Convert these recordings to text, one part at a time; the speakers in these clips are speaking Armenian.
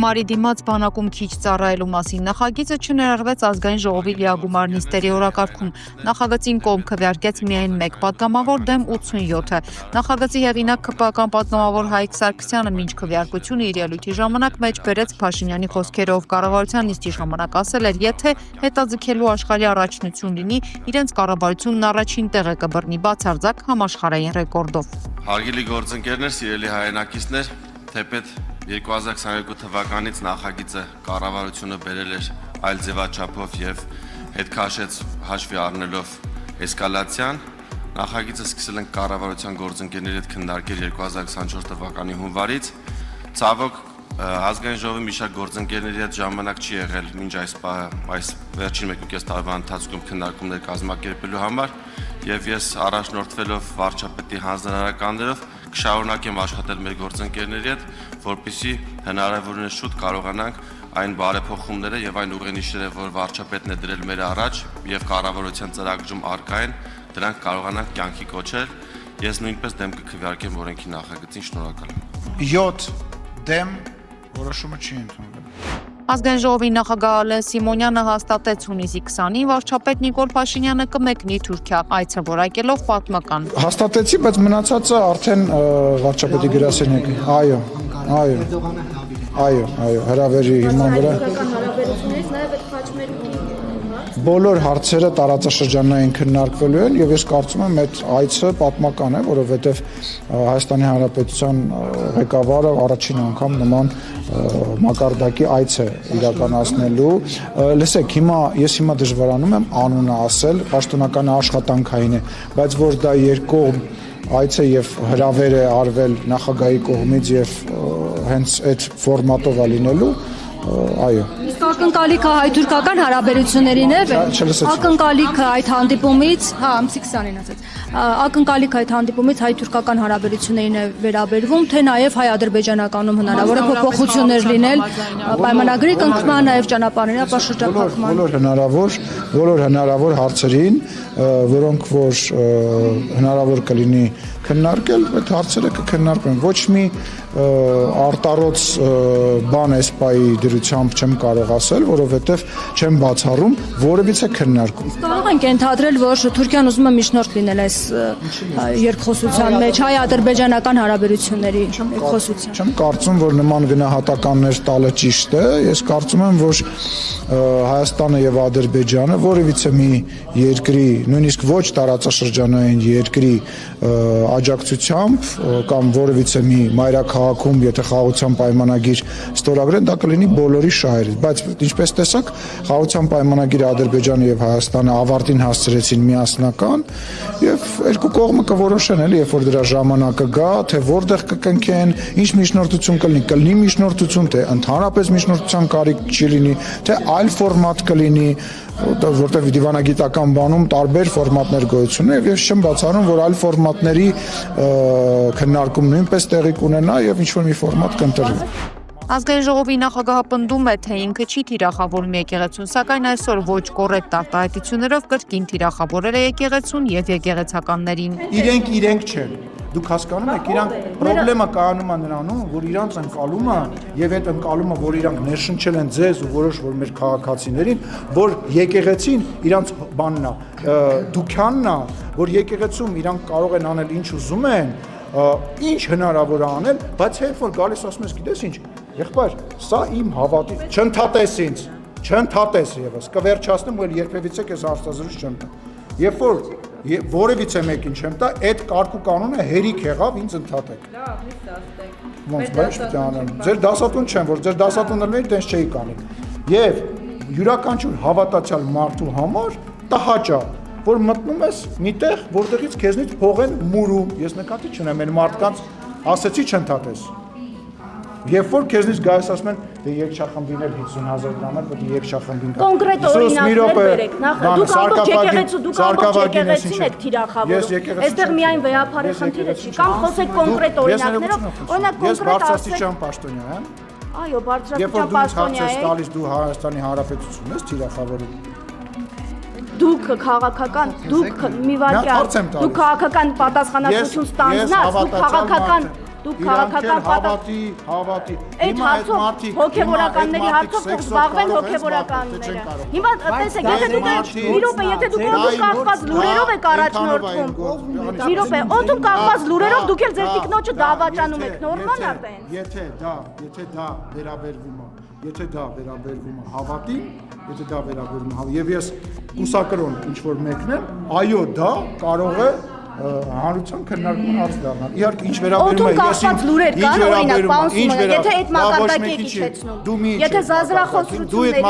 Գումարի դիմաց բանակում քիչ ծառայելու մասին նախագիծը չներառվեց ազգային ժողովի լիագումար նիստերի օրակարգում։ Նախագծին կողմ քվեարկեց միայն 1 պատգամավոր դեմ 87-ը։ Նախագծի հեղինակ ԿՊԱ-կան պատգամավոր Հայկ Սարգսյանը մինչ քվեարկությունը իր ելույթի ժամանակ մեջ բերեց Փաշինյանի խոսքերով կառավարության նիստի ժամանակ ասել էր, եթե հետաձգելու աշխարհի առաջնություն լինի, իրենց կառավարությունն առաջին տեղը կբռնի բացարձակ համաշխարհային ռեկորդով։ Հարգելի գործընկերներ, սիրելի հայրենակիցներ, թեպետ 2022 թվականից նախագիծը կառավարությունը բերել էր այլ ձևաչափով եւ հետքաշեց հաշվի առնելով էսկալացիան, նախագիծը սկսել են կառավարության գործընկերների հետ քննարկել 2024 թվականի հունվարից, ցավոք ազգային ժողովի մի շարք գործընկերների հետ ժամանակ չի եղել մինչ այս վերջին 1.5 տարվա ընթացքում քննարկումներ կազմակերպելու համար եւ ես առաջնորդվելով վարչապետի հանձնարարականներով կշարունակեմ աշխատել մեր գործընկերների հետ, որպեսզի հնարավորինս շուտ կարողանանք այն բարեփոխումները եւ այն ուղենիշերը, որ վարչապետն է դրել մեր առաջ եւ կառավարության ծրագրում առկա են, դրանք կարողանանք կյանքի կոչել։ Ես նույնպես դեմ կքվեարկեմ օրենքի նախագծին, շնորհակալ եմ։ 7 դեմ որոշումը չի ընդունվել։ Ազգային ժողովի նախագահ Ալեն Սիմոնյանը հաստատեց հունիսի 20-ին վարչապետ Նիկոլ Փաշինյանը կմեկնի Թուրքիա, այցը որակելով պատմական։ Հաստատեցի, բայց մնացածը արդեն վարչապետի գրասենյակի։ Այո, հրավերի հիման վրա։ Բոլոր հարցերը տարածաշրջանային քննարկվելու են եւ ես կարծում եմ այդ այցը պատմական է, որովհետեւ Հայաստանի Հանրապետության ղեկավարը առաջին անգամ նման մակարդակի այց է իրականացնելու։ Լսեք, ես հիմա դժվարանում եմ անունը ասել, պաշտոնական աշխատանքային է, բայց որ դա երկկողմ այց է եւ հրավեր է արվել նախագահի կողմից եւ հենց այդ ֆորմատով է լինելու, այո։ Իսկ ակնկալիքը հայ-թուրքական հարաբերություններին է, ակնկալիքը այդ հանդիպումից, ամսի 20-ին ասած, ակնկալիքը այդ հանդիպումից հայ-թուրքական հարաբերություններին է վերաբերվում, թե նաև հայ-ադրբեջանականում հնարավոր է փոփոխություններ լինել, պայմանագրի կնքման, նաև ճանապարհների ապաշրջափակման։ Բոլոր հնարավոր հարցերին, որոնք որ հնարավոր կլինի քննարկել, այդ հարցերը կքննարկվեն։ Ոչ մի արտառոց բան էսպայի դրությամբ չեմ կարող ասել, որովհետև չեմ բացառում որևիցե քննարկում։ Կարող ենք ենթադրել, որ Թուրքիան ուզում է միջնորդ լինել այս երկխոսության մեջ, հայ-ադրբեջանական հարաբերությունների երկխոսության։ Չեմ կարծում, որ նման գնահատականներ տալը ճիշտ է։ Ես կարծում եմ, որ Հայաստանը եւ Ադրբեջանը որևիցե մի երկրի, նույնիսկ ոչ տարածաշրջանային երկրի աջակցությամբ կամ որևիցե մի մայրաքաղաքում, եթե խաղաղության պայմանագիր ստորագրեն, դա կլինի բոլորի շահերից, բայց ինչպես տեսակ, խաղաղության պայմանագիրը Ադրբեջանը եւ Հայաստանը ավարտին հասցրեցին միասնական եւ երկու կողմը կորոշեն էլի, երբ որ դրա ժամանակը գա, թե որտեղ կկնքեն, ինչ միջնորդություն կլինի միջնորդություն, թե ընդհանրապես միջնորդության կարիք չի լինի, թե այլ ֆորմատ կլինի, որտեղ դիվանագիտական բանում տարբեր ֆորմատներ գոյություն ունեն եւ ես չեմ բացառում, որ այլ ֆորմատների քննարկում նույնպես տեղի կունենա եւ ինչ-որ մի ֆորմատ կընտրվի։ Ազգային ժողովի նախագահը պնդում է, թե ինքը չի թիրախավորում եկեղեցուն, սակայն այսօր ոչ կոռեկտ արտահայտություններով կրկին թիրախավորել է եկեղեցուն եւ եկեղեցականներին։ Իրենք չեն։ Դուք հասկանում եք, իրանք խնդրեմը կայանում է նրանում, որ իրանց ընկալումը եւ այդ ընկալումը, որ իրանք ներշնչել են ձեզ ու որոշ որ մեր քաղաքացիներին, որ եկեղեցին իրանց բանն է, դուքյանն է, որ եկեղեցում իրանք կարող են անել ինչ ուզում են, ինչ հնարավոր է անել, բայց երբ որ գալիս ասում ես, գիտես ինչ, եղբայր, սա իմ հավատի, չընդհատես ինձ, չընդհատես եւս, կվերջացնեմ ու երբևիցե քեզ հարցազրույց չեմ տա։ Երբ որ որևիցե մեկին չեմ տա, այդ կարգ ու կանոնը հերիք եղավ, ինձ ընդհատեք։ Լավ, միշտ ասեք։ Ոնց բայց պետք է անեմ։ Ձեր դասատուն չեմ, որ ձեր դասատուններն տենց չէի կանի։ Եվ յուրաքանչյուր հավատացյալ մարդու համար տհաճ է, որ մտնում ես միտեղ, որտեղից քեզնից փող են մուրում։ Ես նկատի չունեմ այն մարդկանց, ասեցի չընդհատես։ Երբ որ քեզնից գայս ասում են, դե երկչախմբին էլ 50,000 դրամ է, պետք է երկչախմբին կա։ Կոնկրետ օրինակներ բերեք, նախ դուք ամբողջ եկեղեցու, դուք ամբողջ եկեղեցին եք թիրախավորում։ Այստեղ միայն վեհապարի խնդիրը չի, կամ խոսեք կոնկրետ օրինակներով, օրինակ կոնկրետ ասեք։ Պաշտոնյա, հա։ Այո, բարձրաստիճան պաշտոնյա եք։ Տալիս դու Հայաստանի Հանրապետությունն ես թիրախավորում։ Դուք քաղաքական, դուք մի վարքյան, դուք քաղաքական պատասխանատվություն ստանձնած, դուք քաղաքական դուք քաղաքական հավատի Այդ հարցով հոգևորականների հարցով թող զբաղվեն հոգևորականները։ Հիմա տեսեք, եթե դուք մի րոպե, եթե դուք օդում կախված լուրերով եք առաջնորդվում, մի րոպե, օդում կախված լուրերով դուք էլ ձեր տիկնոջը դավաճանում եք, նորմալ արդեն։ Եթե դա վերաբերվում է հավատին, եթե դա վերաբերվում է եւ ես կուսակրոն ինչ որ մեկն եմ, այո, դա կարող է հանրության քննարկման հարց դառնալ։ Իհարկե, ինչ վերաբերում է կախված լուրեր կան, օրինակ, պարոն Սիմոնյան, եթե այդ մակարդակի եք իջեցնում, եթե զազրախոսությունների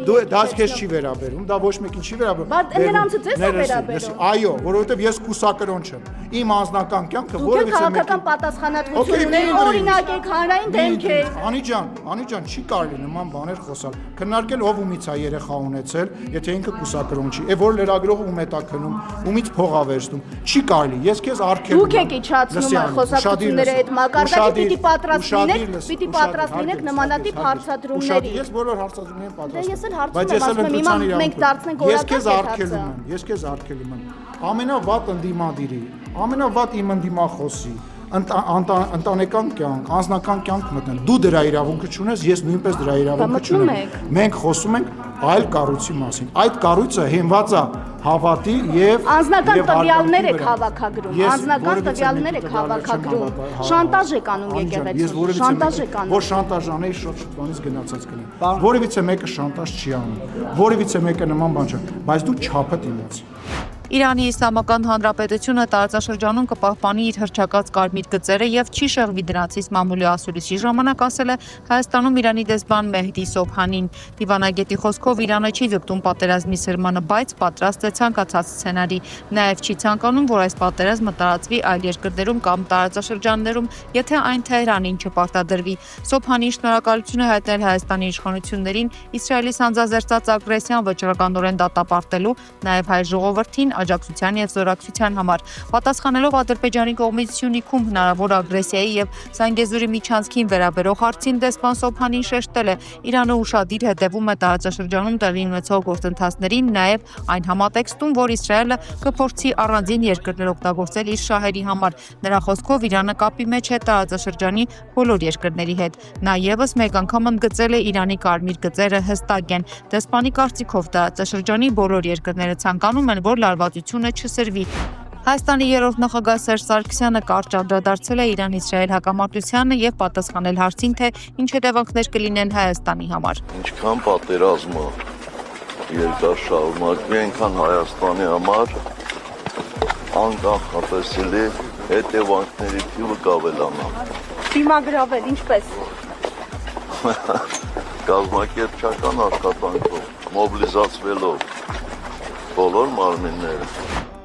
դու դա քեզ չի վերաբերում, դա ոչ մեկին չի վերաբերում։ Բայց նրանցը ձեզ է վերաբերում։ Այո, որովհետև ես կուսակրոն չեմ։ Իմ անձնական կյանքը որևէ քաղաքական պատասխանատվություններ, օրինակ եք հանրային դեմք եք։ Անիջան, չի կարելի նման բաներ խոսալ։ Քննարկել ով ումից է երեխա ունեցել, եթե ինքը կուսակրոն չի, որ լրագրողը ում է տա քնում, ումից փող ա վերցնում, չի կարելի։ Ես քեզ արգելում եմ։ Դուք եք իջացնում խոսակցությունները այդ մակարդակի, պիտի պատրաստ լինեք նմանատիպ հարցադրումների։ Ես բոլոր հարցադրումներին պատրաստ եմ։ Ես էլ հարցնում եմ, հիմա մենք դարձնենք օրակարգ։ Ես քեզ արգելում եմ։ Ամենավատ ընդդիմադիրի, ամենավատ իմ ընդդիմախոսի ընտանեկան կյանք, անձնական կյանք մտնել։ Դու դրա իրավունքը չունես, ես նույնպես դրա իրավունքը չունեմ։ Մենք խոսում ենք այլ կառույցի մասին։ Այդ կառույցը հիմնված է հավատի եւ անձնական տվյալներ եք հավաքագրում, անձնական տվյալներ եք հավաքագրում, շանտաժ եք անում եկեղեցու, շանտաժ եք անում։ Որ շանտաժ անեի շրջանից գնացած կլինի։ Որևիցե մեկը շանտաժ չի անում, որևիցե մեկը նման բան չէ, բայց դու չափը դիմաց։ Իրանի Իսլամական Հանրապետությունը տարածաշրջանում կպահպանի իր հռչակած կարմիր գծերը եւ չի շեղվի դրանցից մամուլի ասուլիսի ժամանակ ասել է Հայաստանում Իրանի դեսպան Մեհդի Սոբհանին։ Դիվանագետի խոսքով Իրանը չի ձգտում պատերազմի սրմանը, բայց պատրաստ է ցանկացած սցենարի։ Նաեւ չի ցանկանում, որ այս պատերազմը տարածվի այլ երկրներում կամ տարածաշրջաններում, եթե այն Թեհրանին չպարտադրվի։ Սոբհանին շնորհակալություն է հայտնել Հայաստանի իշխանություններին Իսրայելի սանձազերծած ագրեսիան վճռականորեն դատապարտելու, նաեւ հայ ժողովրդին աջակցության եւ զորակցության համար։ Պատասխանելով Ադրբեջանի կողմից Սյունիքում հնարավոր ագրեսիայի եւ Զանգեզուրի միջանցքին վերաբերող հարցին դեսպան Սոբհանին շեշտել է. Իրանը ուշադիր հետևում է տարածաշրջանում տեղի ունեցող գործընթացներին, նաեւ այն համատեքստում, որ Իսրայելը կփորձի առանձին երկրներ օգտագործել իր շահերի համար։ Նրա խոսքով Իրանը կապի մեջ է տարածաշրջանի բոլոր երկրների հետ։ Նա եւս մեկ անգամ ընդգծել է Իրանի կարմիր գծերը հստակ են։ Դեսպանի կարծիքով տարածաշրջանի բոլոր երկրները ցանկանում են, որ լարվածությունը չսրվի։ Հայաստանի երրորդ նախագահ Սերժ Սարգսյանը կարճ անդրադարձել է Իրան-Իսրայել հակամարտությանը եւ պատասխանել հարցին, թե ինչ հետևանքներ կլինեն Հայաստանի համար։ Ինչքան պատերազմը երկար շարունակվի, այնքան Հայաստանի համար անկանխատեսելի հետևանքների թիվը կավելանա։ Դիմագրավել, ինչպես։ Կազմակերպչական աշխատանքով, մոբիլիզացվելով բոլոր մարմինները։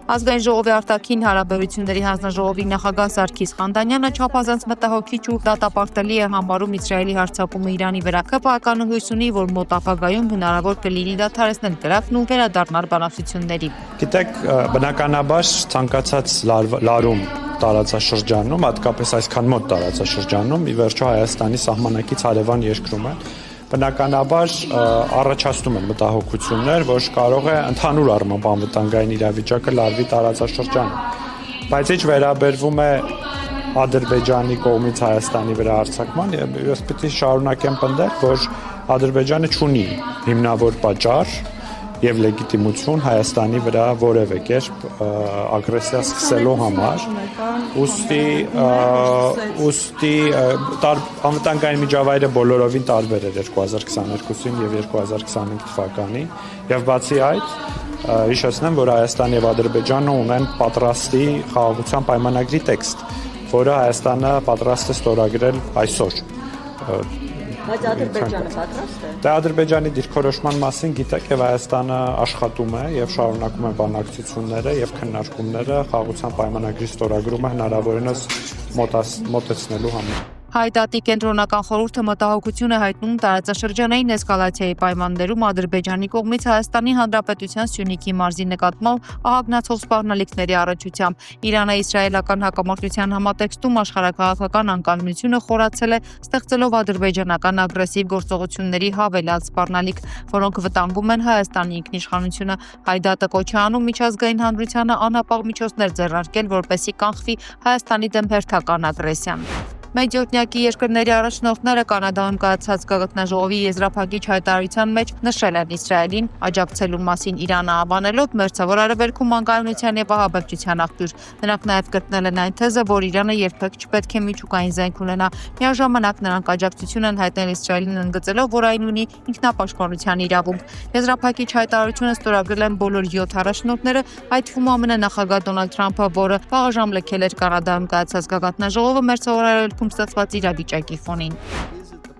Ազգային ժողովի արտաքին հարաբերությունների հանձնաժողովի նախագահ Սարգիս Խանդանյանը չափազանց մտահոգիչ ու դատապարտելի է համարում Իսրայելի հարձակումը Իրանի վրա։ ԿՊԱ-ն հույս ունի, որ մոտ ապագայում հնարավոր կլինի դադարեցնել կրակն ու վերադառնալ բանակցությունների։ Գիտեք, բնականաբար ցանկացած լարում տարածաշրջանում, հատկապես այսքան մոտ տարածաշրջանում, ի վերջո Հայաստանի սահմանակից հարևան երկրում է, բնականաբար առաջացնում են մտահոգություններ, որ կարող է ընդհանուր առմամբ անվտանգային իրավիճակը լարվի տարածաշրջանում։ Բայց ինչ վերաբերվում է Ադրբեջանի կողմից Հայաստանի վրա հարձակման, ես պետք է շարունակեմ պնդել, որ Ադրբեջանը չունի հիմնավոր պատճառ եւ լեգիտիմություն Հայաստանի վրա որևէ կերպ ագրեսիա սկսելու համար։ Ոստի անվտանգային միջավայրը բոլորովին տարբեր էր 2022-ին եւ 2025 թվականին եւ բացի այդ հիշեցնեմ, որ Հայաստան եւ Ադրբեջանը ունեն պատրաստի խաղաղության պայմանագրի տեքստ, որը Հայաստանը պատրաստ է ստորագրել այսօր։ Բայց Ադրբեջանը պատրաստ է։ Դա Ադրբեջանի դիրքորոշման մասին գիտեք եւ Հայաստանը աշխատում է եւ շարունակում է բանակցությունները եւ քննարկումները խաղաղության պայմանագրի ստորագրումը հնարավորինս մոտեցնելու համար։ Հայդատի կենտրոնական խորհուրդը մտահոգություն է հայտնում տարածաշրջանային էսկալացիայի պայմաններում Ադրբեջանի կողմից Հայաստանի Հանրապետության Սյունիքի մարզի նկատմամբ ահագնացող սպառնալիքների առնչությամբ։ Իրано-իսրայելական հակամարտության համատեքստում աշխարհաքաղաքական անկանոնությունը խորացել է, ստեղծելով ադրբեջանական ագրեսիվ գործողությունների հավելյալ սպառնալիք, որոնք վտանգում են Հայաստանի ինքնիշխանությունը։ Հայդատը կոչ է անում միջազգային հանրությանը անհապաղ միջոցներ ձեռնարկել, որպեսզի կանխվի Հայաստանի դեմ հերթական ագրեսիան։ Մեջօրտնյակի երկրների առաջնորդները Կանադայում կայացած գաղտնաժողովի եզրափակիչ հայտարարության մեջ նշել են Իսրայելին աջակցելու մասին Իրանը անվանելով Մերձավոր Արևելքում անկայունության եւ ահաբեկչության աղբյուր։ Նրանք նաեւ կրկնել են այն թեզը, որ Իրանը երբեք չպետք է միջուկային զենք ունենա։ Միաժամանակ նրանք աջակցություն են հայտնել Իսրայելին ընդգծելով, որ այն ունի ինքնապաշտպանության իրավունք։ Եզրափակիչ հայտարարությունը ստորագրել են բոլոր 7 առաջնորդները, այդ թվում ԱՄՆ նախագահ Դոնալդ Թրամփը, որը վաղաժամ լքել էր Կանադայում կայացած գաղտնաժողովը Մերձավոր Արևելքում ստացված իրավիճակի ֆոնին։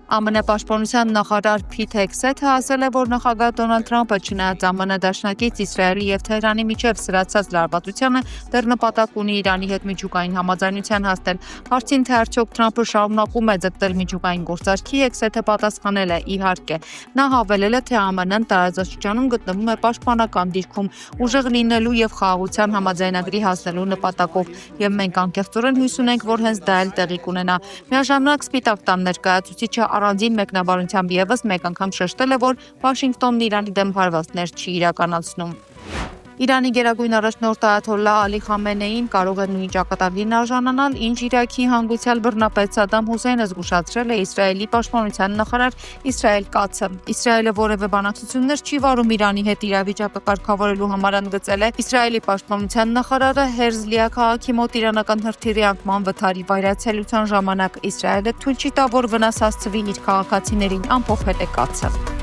ԱՄՆ պաշտպանության նախարար Փիթ Հեքսեթը ասել է, որ նախագահ Դոնալդ Թրամփը չնայած ԱՄՆ դաշնակից Իսրայելի եւ Թեհրանի միջև սրացած լարվածությանը դեռ նպատակ ունի Իրանի հետ միջուկային համաձայնության հասնել։ Հարցին թե արդյոք Թրամփը շարունակում է ձգտել միջուկային գործարքի, Հեքսեթը պատասխանել է՝ իհարկե։ Նա հավելել է, թե ԱՄՆ-ն տարածաշրջանում գտնվում է պաշտպանական դիրքում, ուժեղ լինելու եւ խաղաղության համաձայնագրի հասնելու նպատակով, եւ մենք անկեղծորեն հույս ունենք, որ հենց դա էլ տեղի կունենա։ Միաժամանակ Սպիտակ տան ներկայացուցիչը առանձին մեկնաբանությամբ եւս մեկ անգամ շեշտել է, որ Վաշինգտոնն Իրանի դեմ հարվածներ չի իրականացնում։ Իրանի գերագույն առաջնորդ Այաթոլլահ Ալի Խամենեին կարող է նույն ճակատագրին արժանանալ, ինչ Իրաքի հանգուցյալ բռնապետ Սադամ Հուսեյնը զգուշացրել է Իսրայելի պաշտպանության նախարար Իսրայել Կացը։ Իսրայելը որևէ բանակցություններ չի վարում Իրանի հետ իրավիճակը կարգավորելու համար, ընդգծել է Իսրայելի պաշտպանության նախարարը Հերզլիա քաղաքի մոտ իրանական հրթիռի անկման վթարի վայրացելության ժամանակ Իսրայելը թույլ չի տա, որ վնաս հասցվի իր քաղաքացիներին, ամփոփել է Կացը։